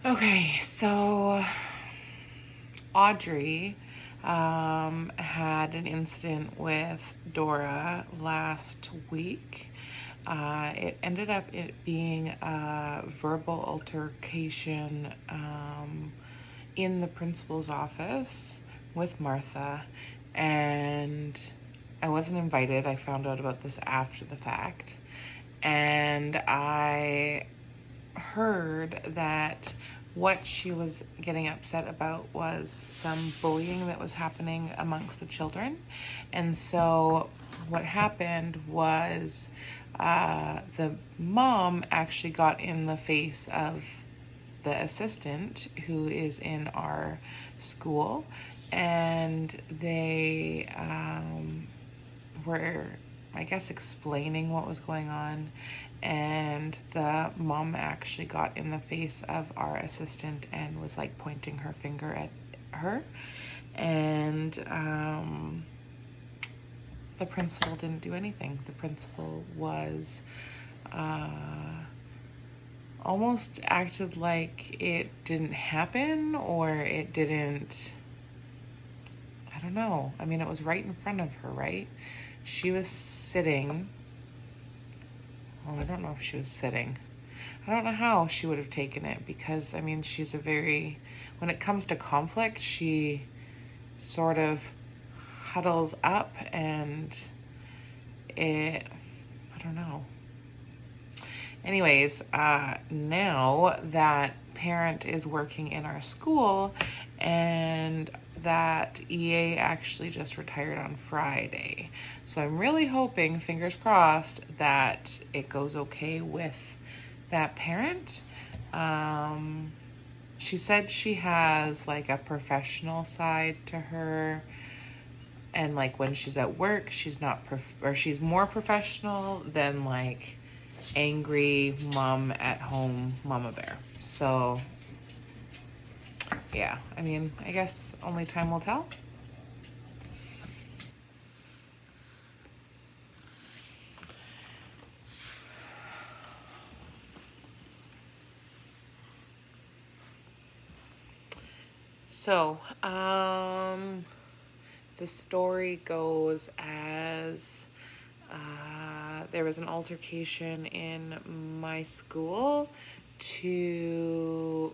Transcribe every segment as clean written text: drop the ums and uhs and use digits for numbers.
Okay, so Audrey had an incident with Dora last week. It ended up it being a verbal altercation in the principal's office with Martha, and I wasn't invited. I found out about this after the fact, and I heard that what she was getting upset about was some bullying that was happening amongst the children. And so what happened was the mom actually got in the face of the assistant who is in our school, and they were, I guess, explaining what was going on. And the mom actually got in the face of our assistant and was like pointing her finger at her. And the principal didn't do anything. The principal was almost acted like it didn't happen, or it didn't, I don't know. I mean, it was right in front of her, right? She was sitting. Well, I don't know if she was sitting. I don't know how she would have taken it, because, I mean, she's a very, when it comes to conflict, she sort of huddles up, and I don't know. Anyways, now that parent is working in our school, and that EA actually just retired on Friday. So I'm really hoping, fingers crossed, that it goes okay with that parent. She said she has like a professional side to her, and like when she's at work, she's not or she's more professional than like angry mom at home mama bear. So yeah, I mean, I guess only time will tell. So the story goes as there was an altercation in my school to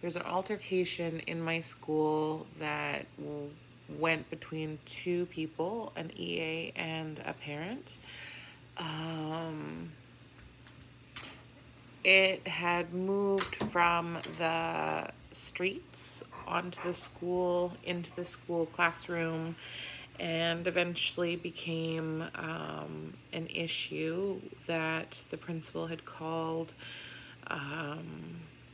there's an altercation in my school that went between two people, an EA and a parent. It had moved from the streets onto the school, into the school classroom, and eventually became an issue that the principal had called.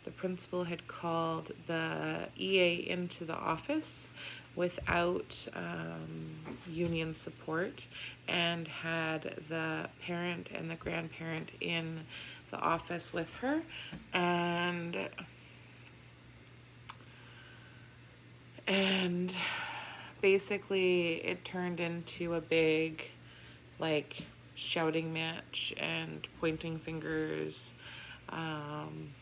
The principal had called the EA into the office without union support, and had the parent and the grandparent in the office with her. And basically it turned into a big like shouting match and pointing fingers.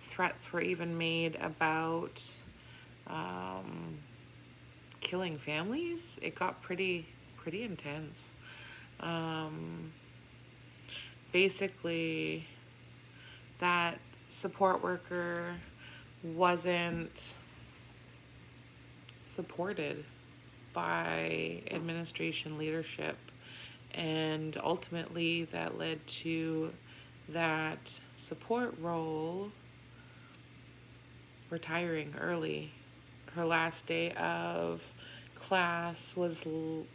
Threats were even made about killing families. It got pretty intense. Basically, that support worker wasn't supported by administration leadership, and ultimately that led to that support role retiring early. Her last day of class was 2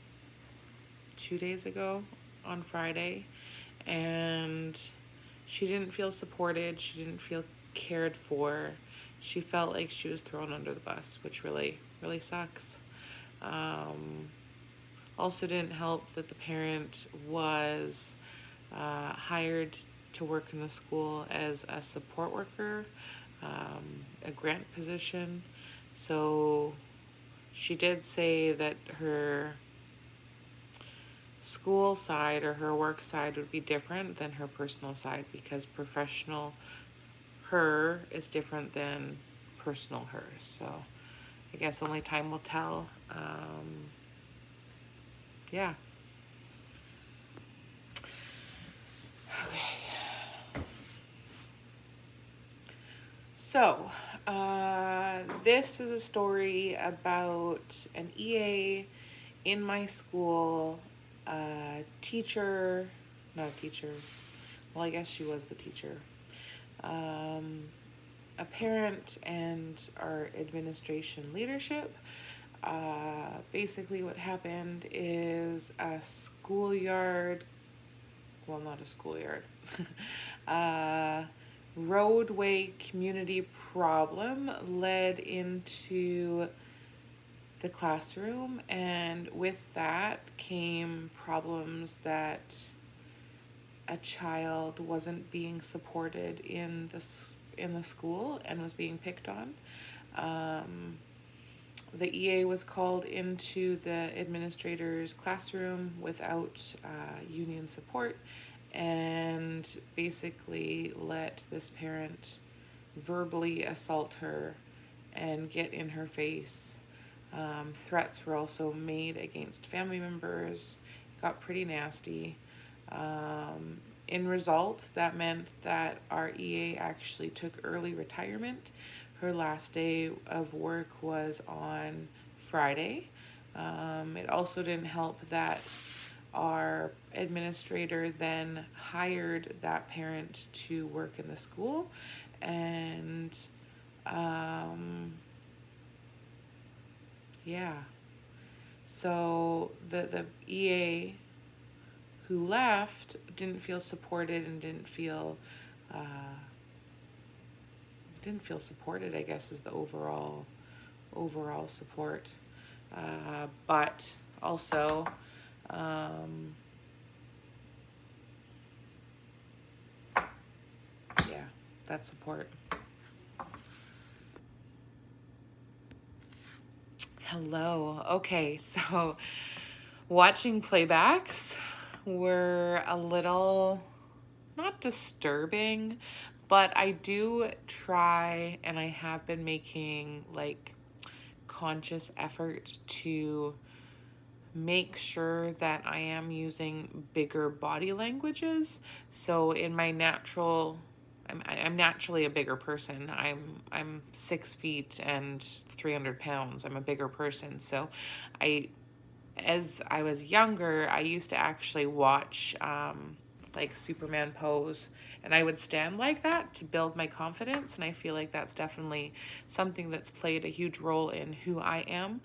days ago on Friday, and she didn't feel supported. She didn't feel cared for. She felt like she was thrown under the bus, which really sucks. Also didn't help that the parent was hired to work in the school as a support worker, a grant position. So she did say that her school side or her work side would be different than her personal side, because her is different than personal her. So I guess only time will tell. Yeah. So, this is a story about an EA in my school, teacher, not a teacher, well, I guess she was the teacher, a parent, and our administration leadership. Basically, what happened is a schoolyard, well, not a schoolyard, roadway community problem led into the classroom, and with that came problems that a child wasn't being supported in the school and was being picked on. The EA was called into the administrator's classroom without union support, and basically let this parent verbally assault her and get in her face. Threats were also made against family members. It got pretty nasty. In result, that meant that our EA actually took early retirement. Her last day of work was on Friday. It also didn't help that our administrator then hired that parent to work in the school, and yeah, so the EA who left didn't feel supported and didn't feel supported, I guess, is the overall support. But also, yeah, that support. Hello. Okay, so watching playbacks were a little, not disturbing, but I do try, and I have been making like conscious effort to make sure that I am using bigger body languages. So in my natural, I'm naturally a bigger person. I'm 6 feet and 300 pounds. I'm a bigger person. So as I was younger, I used to actually watch like Superman pose, and I would stand like that to build my confidence, and I feel like that's definitely something that's played a huge role in who I am.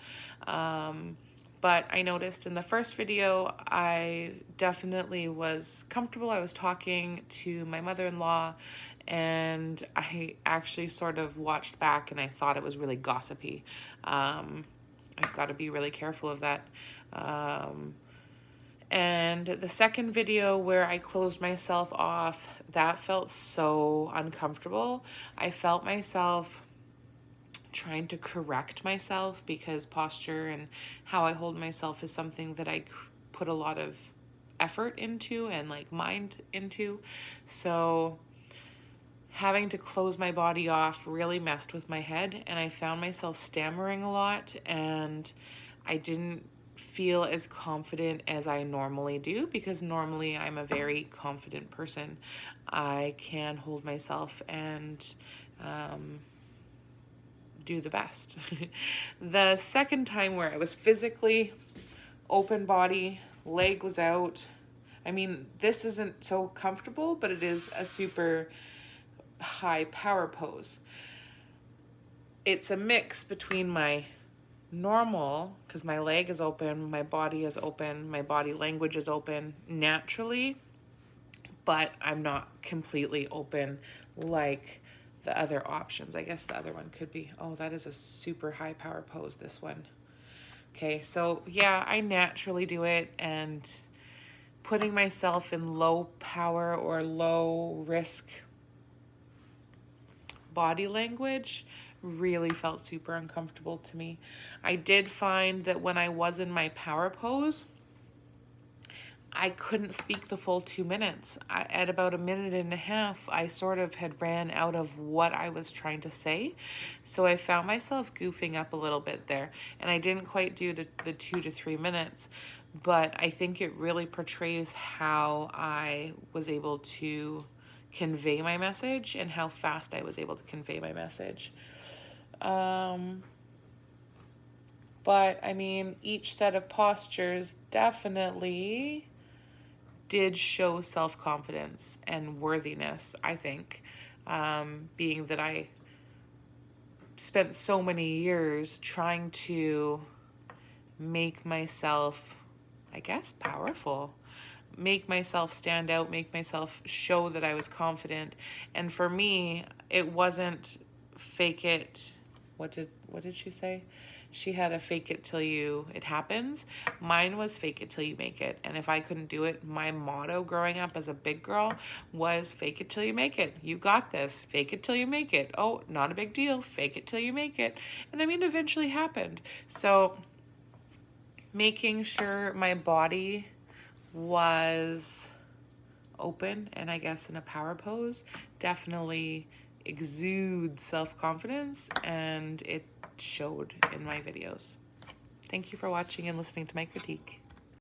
But I noticed in the first video, I definitely was comfortable. I was talking to my mother-in-law, and I actually sort of watched back and I thought it was really gossipy. I've got to be really careful of that. And the second video where I closed myself off, that felt so uncomfortable. I felt myself trying to correct myself because posture and how I hold myself is something that I put a lot of effort into and like mind into. So having to close my body off really messed with my head, and I found myself stammering a lot, and I didn't feel as confident as I normally do, because normally I'm a very confident person. I can hold myself and do the best. The second time where I was physically open body, leg was out. I mean, this isn't so comfortable, but it is a super high power pose. It's a mix between my normal, because my leg is open, my body is open, my body language is open naturally, but I'm not completely open like the other options. I guess the other one could be, oh, that is a super high power pose, this one. Okay, so yeah, I naturally do it, and putting myself in low power or low risk body language really felt super uncomfortable to me. I did find that when I was in my power pose, I couldn't speak the full 2 minutes. At about a minute and a half, I sort of had ran out of what I was trying to say. So I found myself goofing up a little bit there. And I didn't quite do the 2 to 3 minutes, but I think it really portrays how I was able to convey my message and how fast I was able to convey my message. But I mean, each set of postures definitely did show self-confidence and worthiness, I think, being that I spent so many years trying to make myself, I guess, powerful, make myself stand out, make myself show that I was confident. And for me, it wasn't fake it. What did she say? She had a fake it till it happens. Mine was fake it till you make it. And if I couldn't do it, my motto growing up as a big girl was fake it till you make it. You got this. Fake it till you make it. Oh, not a big deal. Fake it till you make it. And I mean, eventually happened. So making sure my body was open and I guess in a power pose definitely exudes self-confidence, and it showed in my videos. Thank you for watching and listening to my critique.